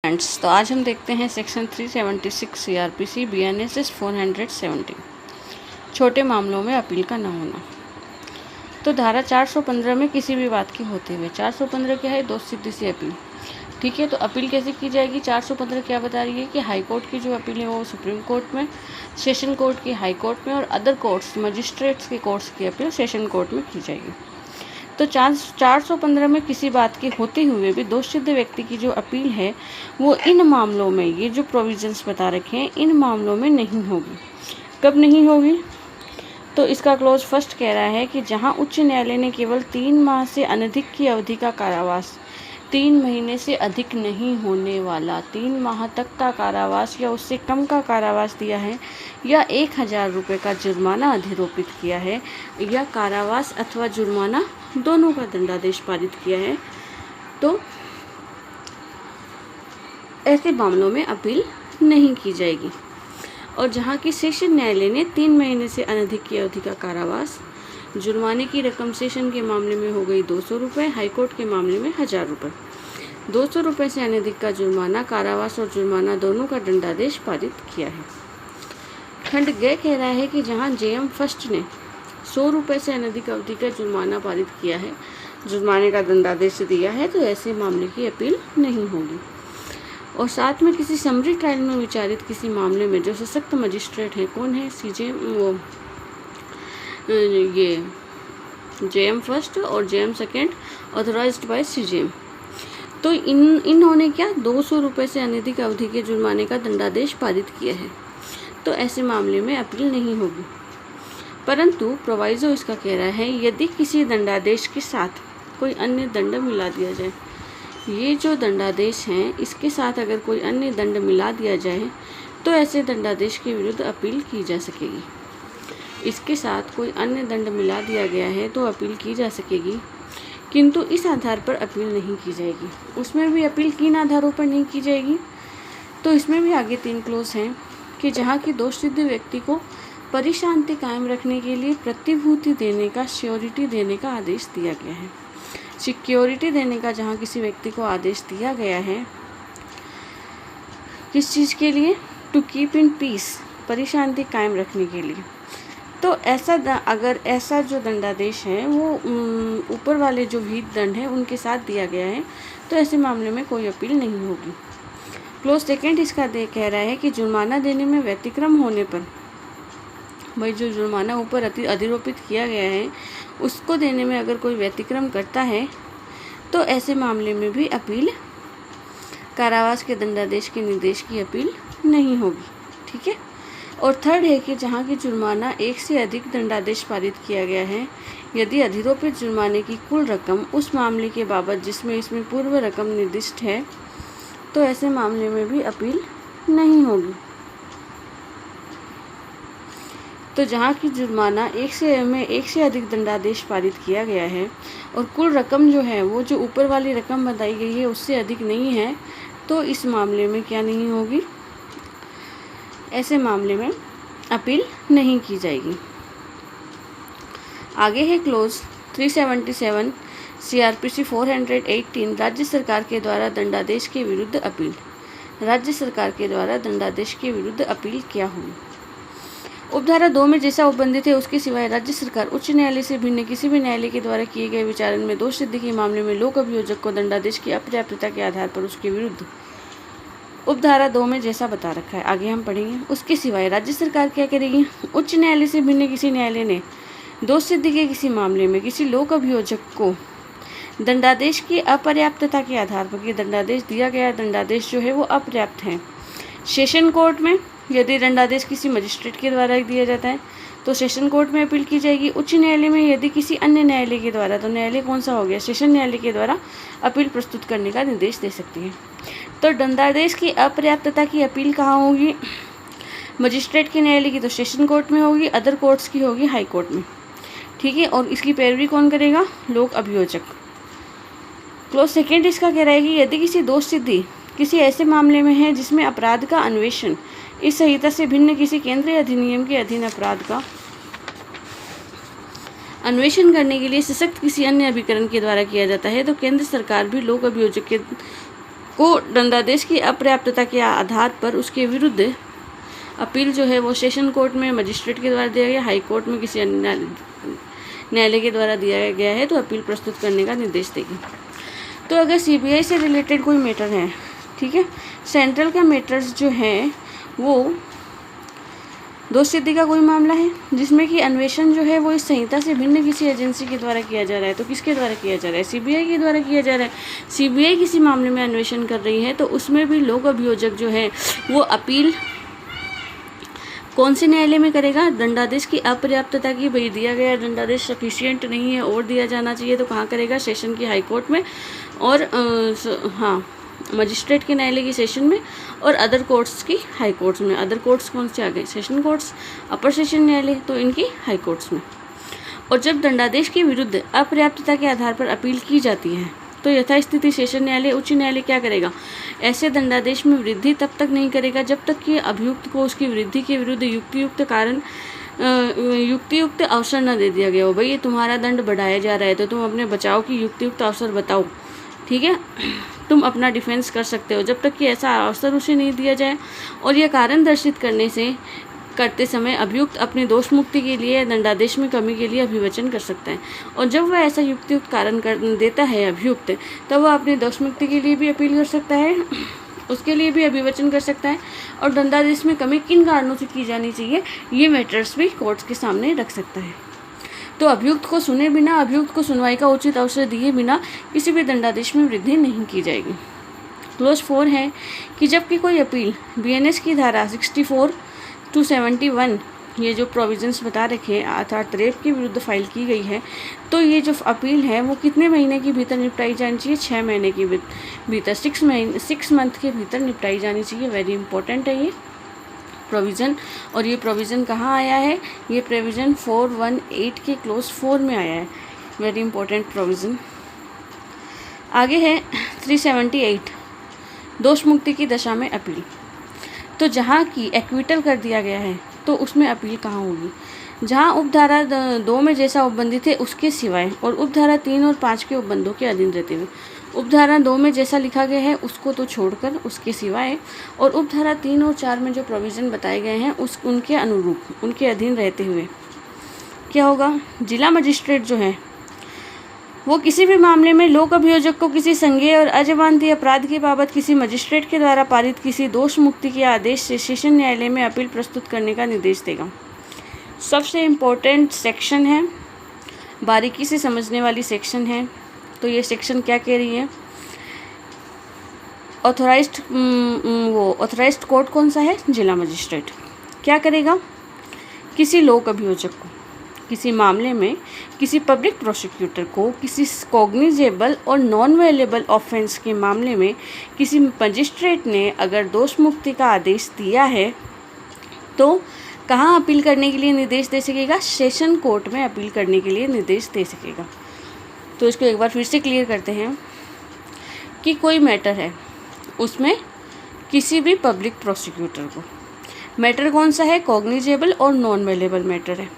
Friends, तो आज हम देखते हैं सेक्शन 376 सीआरपीसी बीएनएसएस 470 छोटे मामलों में अपील का न होना। तो धारा 415 में किसी भी बात की होते हुए 415 क्या है, दोष सिद्धि से अपील। ठीक है, तो अपील कैसे की जाएगी? 415 क्या बता रही है कि हाई कोर्ट की जो अपील है वो सुप्रीम कोर्ट में, सेशन कोर्ट की हाई कोर्ट में और अदर कोर्ट्स मजिस्ट्रेट्स के कोर्ट्स की अपील सेशन कोर्ट में की जाएगी। तो 415 में किसी बात के होते हुए भी दोषसिद्ध व्यक्ति की जो अपील है वो इन मामलों में, ये जो प्रोविजंस बता रखे हैं, इन मामलों में नहीं होगी। कब नहीं होगी? तो इसका क्लोज फर्स्ट कह रहा है कि जहां उच्च न्यायालय ने केवल 3 माह से अनधिक की अवधि का कारावास, 3 महीने से अधिक नहीं होने वाला, 3 माह तक का कारावास या उससे कम का कारावास दिया है, या 1000 रुपये का जुर्माना अधिरोपित किया है, या कारावास अथवा जुर्माना दोनों का दंडादेश पारित किया है, तो ऐसे मामलों में अपील नहीं की जाएगी। और जहाँ की सेशन न्यायालय ने 3 महीने से अनधिक की अवधि का कारावास, जुर्माने की रकम सेशन के मामले में हो गई 200 रुपये, हाईकोर्ट के मामले में 1000 रुपये। 200 रुपये से अनधिक का जुर्माना, कारावास और जुर्माना दोनों का दंडादेश पारित किया है। खंड ग कह रहा है कि जहां जेएम फर्स्ट ने 100 रुपये से अनधिक अवधि का जुर्माना पारित किया है, जुर्माने का दंडादेश दिया है, तो ऐसे मामले की अपील नहीं होगी। और साथ में किसी समरी ट्रायल में विचारित किसी मामले में जो सशक्त मजिस्ट्रेट है, कौन है? सीजे, वो ये जेएम फर्स्ट और JM second authorised bye CJM. तो इन्होंने क्या 200 रुपये से अनधिक अवधि के जुर्माने का दंडादेश पारित किया है, तो ऐसे मामले में अपील नहीं होगी। परंतु प्रोवाइजो इसका कह रहा है यदि किसी दंडादेश के साथ कोई अन्य दंड मिला दिया जाए, ये जो दंडादेश हैं इसके साथ अगर कोई अन्य दंड मिला दिया जाए तो ऐसे दंडादेश के विरुद्ध अपील की जा सकेगी। इसके साथ कोई अन्य दंड मिला दिया गया है तो अपील की जा सकेगी, किंतु इस आधार पर अपील नहीं की जाएगी। उसमें भी अपील किन आधारों पर नहीं की जाएगी? तो इसमें भी आगे 3 क्लोज हैं कि जहाँ की दोषसिद्ध व्यक्ति को परिशांति कायम रखने के लिए प्रतिभूति देने का, श्योरिटी देने का आदेश दिया गया है। सिक्योरिटी देने का जहाँ किसी व्यक्ति को आदेश दिया गया है, किस चीज़ के लिए? टू कीप इन पीस, परिशांति कायम रखने के लिए। तो अगर ऐसा जो दंडादेश है वो ऊपर वाले जो विहित दंड है उनके साथ दिया गया है, तो ऐसे मामले में कोई अपील नहीं होगी। क्लोज सेकेंड इसका कह रहा है कि जुर्माना देने में व्यतिक्रम होने पर, भाई जो जुर्माना ऊपर अधिरोपित किया गया है उसको देने में अगर कोई व्यतिक्रम करता है तो ऐसे मामले में भी अपील, कारावास के दंडादेश के निर्देश की अपील नहीं होगी। ठीक है। और थर्ड है कि जहाँ की जुर्माना 1 से अधिक दंडादेश पारित किया गया है, यदि अधिरोपित जुर्माने की कुल रकम उस मामले के बाबत जिसमें इसमें पूर्व रकम निर्दिष्ट है, तो ऐसे मामले में भी अपील नहीं होगी। तो जहाँ की जुर्माना 1 से अधिक दंडादेश पारित किया गया है और कुल रकम जो है वो जो ऊपर वाली रकम बताई गई है उससे अधिक नहीं है, तो इस मामले में क्या नहीं होगी? ऐसे मामले में अपील नहीं की जाएगी। आगे है क्लोज 377 सीआरपीसी 418 राज्य सरकार के द्वारा दंडादेश के विरुद्ध अपील। राज्य सरकार के द्वारा दंडादेश के विरुद्ध अपील क्या होगी? उपधारा 2 में जैसा उपबंधित है उसके सिवाय राज्य सरकार उच्च न्यायालय से भिन्न किसी भी न्यायालय के द्वारा किए गए विचारण में दोष सिद्धि के मामले में लोक अभियोजक को दंडादेश की अपर्याप्तता के आधार पर उसके विरुद्ध, उपधारा 2 में जैसा बता रखा है, आगे हम पढ़ेंगे। उसके सिवाय राज्य सरकार क्या करेगी? उच्च न्यायालय से भिन्न किसी न्यायालय ने दोष सिद्धि के किसी मामले में किसी लोक अभियोजक को दंडादेश की अपर्याप्तता के आधार पर, कि दंडादेश दिया गया दंडादेश जो है वो अपर्याप्त है। सेशन कोर्ट में यदि दंडादेश किसी मजिस्ट्रेट के द्वारा दिया जाता है तो सेशन कोर्ट में अपील की जाएगी। उच्च न्यायालय में यदि किसी अन्य न्यायालय के द्वारा, तो न्यायालय कौन सा हो गया? सेशन न्यायालय के द्वारा अपील प्रस्तुत करने का निर्देश दे सकती है। तो दंडादेश की अपर्याप्तता की अपील कहाँ होगी? मजिस्ट्रेट के न्यायालय की तो सेशन कोर्ट में होगी, अदर कोर्ट्स की होगी हाई कोर्ट में। ठीक है। और इसकी पैरवी कौन करेगा? लोक अभियोजक। क्लोज सेकेंड इसका कह रहा है कि यदि किसी दोष सिद्धि किसी ऐसे मामले में है जिसमें अपराध का अन्वेषण इस संहिता से भिन्न किसी केंद्रीय अधिनियम के अधीन अपराध का अन्वेषण करने के लिए सशक्त किसी अन्य अभिकरण के द्वारा किया जाता है, तो केंद्र सरकार भी लोक अभियोजक के को दंडादेश की अपर्याप्तता के आधार पर उसके विरुद्ध अपील जो है वो सेशन कोर्ट में मजिस्ट्रेट के द्वारा दिया गया, हाई कोर्ट में किसी अन्य न्यायालय के द्वारा दिया गया है तो अपील प्रस्तुत करने का निर्देश देगी। तो अगर सीबीआई से रिलेटेड कोई मैटर है, ठीक है, सेंट्रल का मैटर्स जो हैं वो दोष सिद्धि का कोई मामला है जिसमें कि अन्वेषण जो है वो इस संहिता से भिन्न किसी एजेंसी के द्वारा किया जा रहा है, तो किसके द्वारा किया जा रहा है? सीबीआई के द्वारा किया जा रहा है। सीबीआई किसी मामले में अन्वेषण कर रही है तो उसमें भी लोक अभियोजक जो है वो अपील कौन से न्यायालय में करेगा? दंडादेश की अपर्याप्तता की, भाई दिया गया दंडादेश सफिशिएंट नहीं है और दिया जाना चाहिए, तो कहाँ करेगा? सेशन की हाई कोर्ट में और हाँ मजिस्ट्रेट के न्यायालय की सेशन में और अदर कोर्ट्स की हाई कोर्ट्स में। अदर कोर्ट्स कौन से आ गए? सेशन कोर्ट्स, अपर सेशन न्यायालय, तो इनकी हाई कोर्ट्स में। और जब दंडादेश के विरुद्ध अपर्याप्तता के आधार पर अपील की जाती है तो यथास्थिति सेशन न्यायालय, उच्च न्यायालय क्या करेगा? ऐसे दंडादेश में वृद्धि तब तक नहीं करेगा जब तक कि अभियुक्त को उसकी वृद्धि के विरुद्ध युक्तियुक्त अवसर न दे दिया गया हो। भाई ये तुम्हारा दंड बढ़ाया जा रहा है तो तुम अपने बचाव की युक्तियुक्त अवसर बताओ, ठीक है, तुम अपना डिफेंस कर सकते हो। जब तक कि ऐसा अवसर उसे नहीं दिया जाए और यह कारण दर्शित करते समय अभियुक्त अपनी दोष मुक्ति के लिए दंडादेश में कमी के लिए अभिवचन कर सकता है। और जब वह ऐसा युक्तियुक्त कारण कर देता है अभियुक्त, तब वह अपनी दोष मुक्ति के लिए भी अपील कर सकता है, उसके लिए भी अभिवचन कर सकता है। और दंडादेश में कमी किन कारणों से की जानी चाहिए ये मैटर्स भी कोर्ट्स के सामने रख सकता है। तो अभियुक्त को सुने बिना, अभियुक्त को सुनवाई का उचित अवसर दिए बिना किसी भी दंडादेश में वृद्धि नहीं की जाएगी। क्लोज 4 है कि जबकि कोई अपील बीएनएस की धारा 64 to 71 ये जो प्रोविजंस बता रखे अर्थात रेप के विरुद्ध फाइल की गई है, तो ये जो अपील है वो कितने महीने के भीतर निपटाई जानी चाहिए? 6 महीने के भीतर, 6 मंथ के भीतर निपटाई जानी चाहिए। वेरी इंपॉर्टेंट है ये प्रोविज़न। और ये प्रोविज़न कहाँ आया है? ये प्रोविज़न 418 के क्लोज 4 में आया है। Very important provision. आगे है 378 दोष मुक्ति की दशा में अपील। तो जहाँ की एक्विटल कर दिया गया है तो उसमें अपील कहाँ होगी? जहाँ उपधारा 2 में जैसा उपबंधित है उसके सिवाय और उपधारा 3 और 5 के उपबंधों के अधीन रहते हुए। उपधारा 2 में जैसा लिखा गया है उसको तो छोड़कर उसके सिवाय, और उपधारा 3 और 4 में जो प्रोविज़न बताए गए हैं उनके अनुरूप, उनके अधीन रहते हुए क्या होगा? जिला मजिस्ट्रेट जो है वो किसी भी मामले में लोक अभियोजक को किसी संज्ञेय और अजमानती अपराध की बाबत किसी मजिस्ट्रेट के द्वारा पारित किसी दोष मुक्ति के आदेश से सेशन न्यायालय में अपील प्रस्तुत करने का निर्देश देगा। सबसे इम्पोर्टेंट सेक्शन है, बारीकी से समझने वाली सेक्शन है। तो ये सेक्शन क्या कह रही है? ऑथराइज्ड कोर्ट कौन सा है? जिला मजिस्ट्रेट। क्या करेगा? किसी लोक अभियोजक को किसी मामले में किसी पब्लिक प्रोसिक्यूटर को किसी कॉग्निजेबल और नॉन वेलेबल ऑफेंस के मामले में किसी मजिस्ट्रेट ने अगर दोष मुक्ति का आदेश दिया है तो कहाँ अपील करने के लिए निर्देश दे सकेगा? सेशन कोर्ट में अपील करने के लिए निर्देश दे सकेगा। तो इसको एक बार फिर से क्लियर करते हैं कि कोई मैटर है उसमें किसी भी पब्लिक प्रोसिक्यूटर को, मैटर कौन सा है? कॉग्निजेबल और नॉन वेलेबल मैटर है।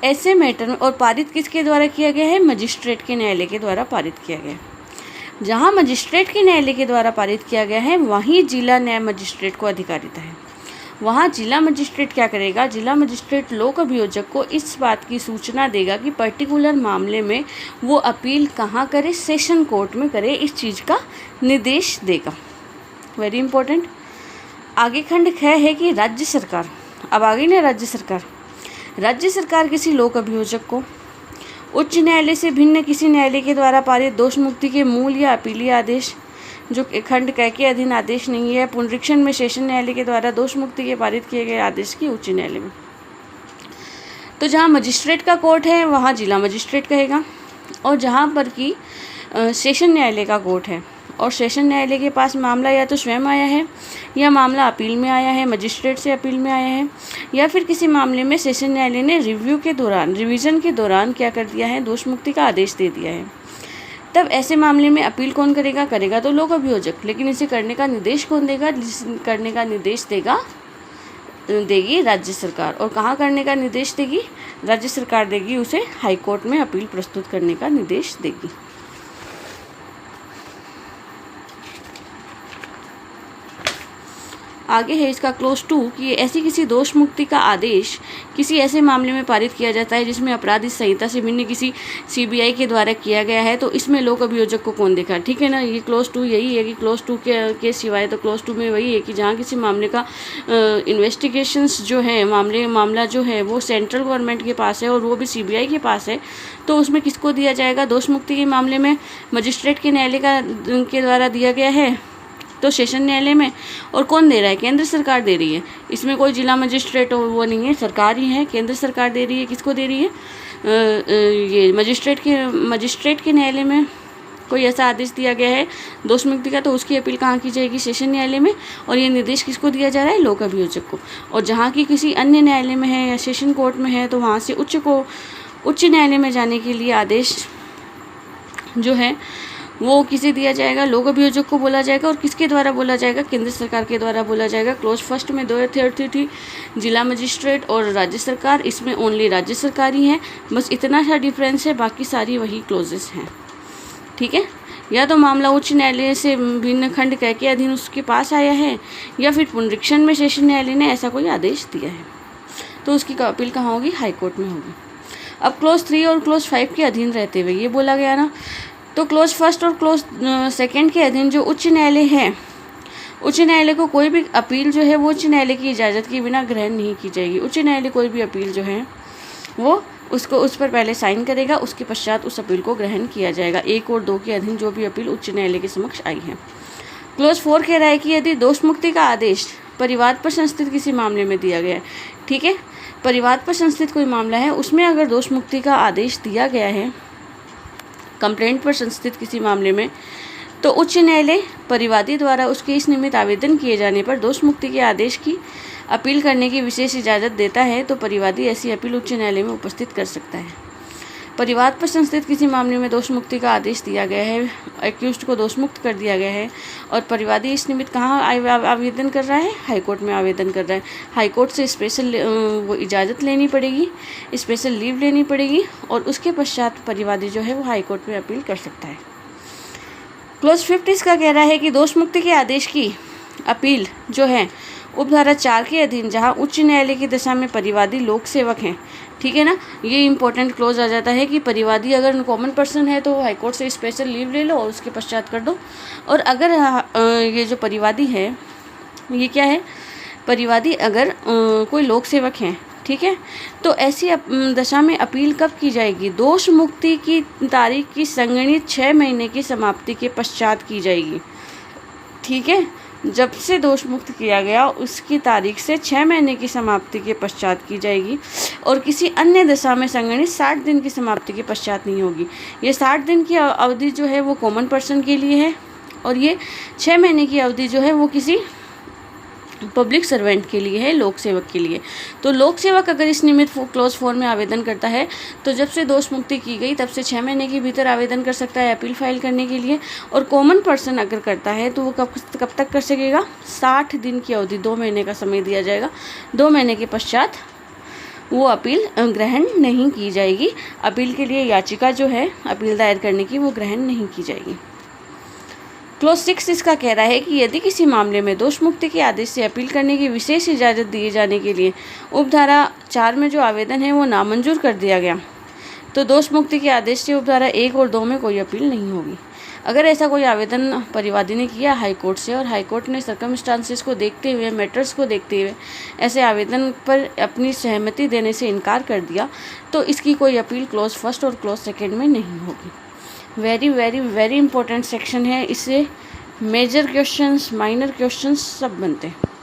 ऐसे मैटर में और पारित किसके द्वारा किया गया है? मजिस्ट्रेट के न्यायालय के द्वारा पारित किया गया है। जहाँ मजिस्ट्रेट के न्यायालय के द्वारा पारित किया गया है वहीं जिला न्याय मजिस्ट्रेट को अधिकारिता है। वहाँ जिला मजिस्ट्रेट क्या करेगा? जिला मजिस्ट्रेट लोक अभियोजक को इस बात की सूचना देगा कि पर्टिकुलर मामले में वो अपील कहाँ करे? सेशन कोर्ट में करे, इस चीज़ का निर्देश देगा। Very important. आगे खंड ख है कि राज्य सरकार, अब आ गई ना राज्य सरकार, राज्य सरकार किसी लोक अभियोजक को उच्च न्यायालय से भिन्न किसी न्यायालय के द्वारा पारित दोष मुक्ति के मूल या अपीलीय आदेश जो खंड क के अधीन आदेश नहीं है, पुनरीक्षण में सेशन न्यायालय के द्वारा दोष मुक्ति के पारित किए गए आदेश की उच्च न्यायालय में। तो जहाँ मजिस्ट्रेट का कोर्ट है वहाँ जिला मजिस्ट्रेट कहेगा, और जहाँ पर कि सेशन न्यायालय का कोर्ट है और सेशन न्यायालय के पास मामला या तो स्वयं आया है या मामला अपील में आया है, मजिस्ट्रेट से अपील में आया है, या फिर किसी मामले में सेशन न्यायालय ने रिवीजन के दौरान क्या कर दिया है? दोष मुक्ति का आदेश दे दिया है। तब ऐसे मामले में अपील कौन करेगा? करेगा तो लोक अभियोजक, लेकिन इसे करने का निर्देश कौन देगा? करने का निर्देश देगी राज्य सरकार। और कहाँ करने का निर्देश देगी? राज्य सरकार देगी उसे हाई कोर्ट में अपील प्रस्तुत करने का निर्देश देगी। आगे है इसका क्लोज 2 कि ऐसी किसी दोष मुक्ति का आदेश किसी ऐसे मामले में पारित किया जाता है जिसमें आपराधिक संहिता से भिन्न किसी सीबीआई के द्वारा किया गया है, तो इसमें लोक अभियोजक को कौन देखा। ठीक है ना, ये क्लोज 2 यही है कि क्लोज 2 के सिवाय तो क्लोज 2 में वही है कि जहाँ किसी मामले का इन्वेस्टिगेशंस जो है मामला जो है वो सेंट्रल गवर्नमेंट के पास है और वो भी सीबीआई के पास है, तो उसमें किसको दिया जाएगा। दोष मुक्ति के मामले में मजिस्ट्रेट के न्यायालय के द्वारा दिया गया है, तो सेशन न्यायालय में। और कौन दे रहा है, केंद्र सरकार दे रही है। इसमें कोई जिला मजिस्ट्रेट और वो नहीं है, सरकार ही है, केंद्र सरकार दे रही है। किसको दे रही है, ये मजिस्ट्रेट के न्यायालय में कोई ऐसा आदेश दिया गया है दोष मुक्ति का, तो उसकी अपील कहाँ की जाएगी, सेशन न्यायालय में। और ये निर्देश किसको दिया जा रहा है, लोक अभियोजक को। और जहाँ की किसी अन्य न्यायालय में है या सेशन कोर्ट में है, तो वहाँ से उच्च न्यायालय में जाने के लिए आदेश जो है वो किसे दिया जाएगा, लोक अभियोजक को बोला जाएगा। और किसके द्वारा बोला जाएगा, केंद्र सरकार के द्वारा बोला जाएगा। क्लोज फर्स्ट में 2 अथॉरिटी थी, जिला मजिस्ट्रेट और राज्य सरकार, इसमें ओनली राज्य सरकार ही है। बस इतना सा डिफरेंस है, बाकी सारी वही क्लोजेस हैं। ठीक है, या तो मामला उच्च न्यायालय से भिन्न खंड कह के अधीन उसके पास आया है, या फिर पुनरीक्षण में सेशन न्यायालय ने ऐसा कोई आदेश दिया है, तो उसकी अपील कहाँ होगी, हाई कोर्ट में होगी। अब क्लोज 3 और क्लोज 5 के अधीन रहते हुए ये बोला गया ना, तो क्लोज फर्स्ट और क्लोज सेकंड के अधीन जो उच्च न्यायालय है, उच्च न्यायालय को कोई भी अपील जो है वो उच्च न्यायालय की इजाज़त के बिना ग्रहण नहीं की जाएगी। उच्च न्यायालय कोई भी अपील जो है वो उस पर पहले साइन करेगा, उसके पश्चात उस अपील को ग्रहण किया जाएगा। 1 और 2 के अधीन जो भी अपील उच्च न्यायालय के समक्ष आई है। क्लोज 4 कह रहा है कि यदि दोष मुक्ति का आदेश परिवाद पर संस्थित किसी मामले में दिया गया है, ठीक है, परिवाद पर संस्थित कोई मामला है, उसमें अगर दोष मुक्ति का आदेश दिया गया है कंप्लेंट पर संस्थित किसी मामले में, तो उच्च न्यायालय परिवादी द्वारा उसके इस निमित्त आवेदन किए जाने पर दोष मुक्ति के आदेश की अपील करने की विशेष इजाज़त देता है, तो परिवादी ऐसी अपील उच्च न्यायालय में उपस्थित कर सकता है। परिवाद पर संस्थित किसी मामले में दोष मुक्ति का आदेश दिया गया है, एक्यूज्ड को दोष मुक्त कर दिया गया है, और परिवादी इस निमित्त कहाँ आवेदन कर रहा है, हाई कोर्ट में आवेदन कर रहा है। हाई कोर्ट से स्पेशल वो इजाज़त लेनी पड़ेगी, स्पेशल लीव लेनी पड़ेगी, और उसके पश्चात परिवादी जो है वो हाई कोर्ट में अपील कर सकता है। क्लोज 5 इसका कह रहा है कि दोष मुक्ति के आदेश की अपील जो है उपधारा 4 के अधीन, जहां उच्च न्यायालय की दशा में परिवादी लोक सेवक हैं, ठीक है ना, ये इंपॉर्टेंट क्लोज आ जाता है कि परिवादी अगर कॉमन पर्सन है तो हाईकोर्ट से स्पेशल लीव ले लो और उसके पश्चात कर दो। और अगर ये जो परिवादी है ये क्या है, परिवादी अगर कोई लोक सेवक हैं, ठीक है, तो ऐसी दशा में अपील कब की जाएगी, दोष मुक्ति की तारीख की संगणित 6 महीने की समाप्ति के पश्चात की जाएगी। ठीक है, जब से दोष मुक्त किया गया उसकी तारीख से 6 महीने की समाप्ति के पश्चात की जाएगी, और किसी अन्य दशा में संगणित 60 दिन की समाप्ति के पश्चात नहीं होगी। ये 60 दिन की अवधि जो है वो कॉमन पर्सन के लिए है, और ये 6 महीने की अवधि जो है वो किसी पब्लिक सर्वेंट के लिए है, लोक सेवक के लिए। तो लोक सेवक अगर इस निमित्त क्लोज 4 में आवेदन करता है तो जब से दोष मुक्ति की गई तब से 6 महीने के भीतर आवेदन कर सकता है अपील फाइल करने के लिए। और कॉमन पर्सन अगर करता है तो वो कब तक कर सकेगा, 60 दिन की अवधि, 2 महीने का समय दिया जाएगा। 2 महीने के पश्चात वो अपील ग्रहण नहीं की जाएगी। अपील के लिए याचिका जो है अपील दायर करने की वो ग्रहण नहीं की जाएगी। क्लोज 6 इसका कह रहा है कि यदि किसी मामले में दोष मुक्ति के आदेश से अपील करने की विशेष इजाज़त दिए जाने के लिए उपधारा 4 में जो आवेदन है वो नामंजूर कर दिया गया, तो दोष मुक्ति के आदेश से उपधारा 1 और 2 में कोई अपील नहीं होगी। अगर ऐसा कोई आवेदन परिवादी ने किया हाई कोर्ट से और हाई कोर्ट ने सर्कमस्टांसेस को देखते हुए, मैटर्स को देखते हुए ऐसे आवेदन पर अपनी सहमति देने से इनकार कर दिया, तो इसकी कोई अपील क्लोज 1 और क्लोज 2 में नहीं होगी। Very very very important section है, इससे मेजर क्वेश्चंस, माइनर क्वेश्चंस सब बनते हैं।